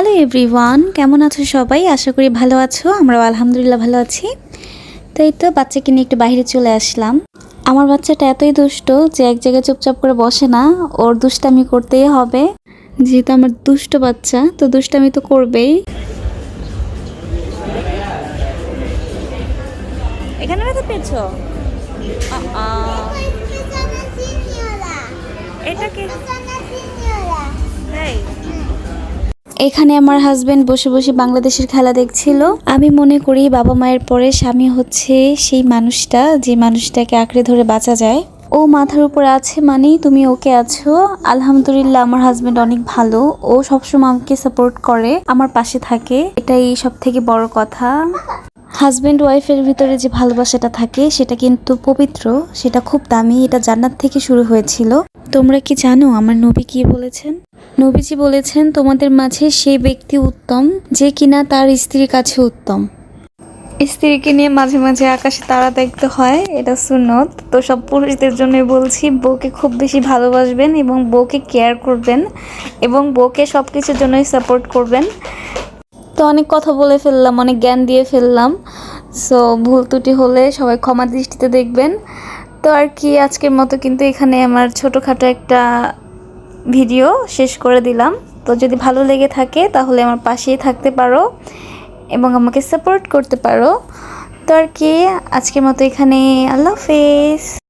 Hello everyone, কেমন আছো সবাই? আশা করি ভালো আছো। আমরাও আলহামদুলিল্লাহ ভালো আছি। তো এই তো বাচ্চাকে নিয়ে একটু বাইরে চলে আসলাম। আমার বাচ্চাটা এতই দুষ্ট যে এক জায়গায় চুপচাপ করে বসে না, ওর দুষ্টামি করতেই হবে। যেহেতু আমার দুষ্ট বাচ্চা, তো দুষ্টামি তো করবেই। এখানে ব্যথা পেয়েছো? এটাকে এখানে আমার হাজবেন্ড বসে বসে বাংলাদেশের খেলা দেখছিল। আমি মনে করি বাবা মায়ের পরে স্বামী হচ্ছে সেই মানুষটা, যে মানুষটাকে আঁকড়ে ধরে বাঁচা যায়। ও মাথার উপরে আছে মানেই তুমি ওকে আছো। আলহামদুলিল্লাহ, আমার হাজবেন্ড অনেক ভালো। ও সবসময় আমাকে সাপোর্ট করে, আমার পাশে থাকে, এটাই সব থেকে বড় কথা। হাজব্যান্ড ওয়াইফের ভিতরে যে ভালোবাসাটা থাকে সেটা কিন্তু পবিত্র, সেটা খুব দামি, এটা জান্নাত থেকে শুরু হয়েছিল। তোমরা কি জানো আমার নবী কি বলেছেন? নবীজি বলেছেন, তোমাদের মাঝে সেই ব্যক্তি উত্তম যে কিনা তার স্ত্রীর কাছে উত্তম। স্ত্রীকে নিয়ে মাঝে মাঝে আকাশে তারা দেখতে হয়, এটা সুন্নত। তো সব পুরুষদের জন্যই বলছি, বউকে খুব বেশি ভালোবাসবেন এবং বউকে কেয়ার করবেন এবং বউকে সব কিছুর জন্যই সাপোর্ট করবেন। তো অনেক কথা বলে ফেললাম, অনেক জ্ঞান দিয়ে ফেললাম। সো ভুল ত্রুটি হলে সবাই ক্ষমা দৃষ্টিতে দেখবেন। তো আর কি, আজকের মতো কিন্তু এখানে আমার ছোটোখাটো একটা ভিডিও শেষ করে দিলাম। তো যদি ভালো লেগে থাকে তাহলে আমার পাশেই থাকতে পারো এবং আমাকে সাপোর্ট করতে পারো। তো আর কি, আজকের মতো এখানে, আল্লাহ হাফেজ।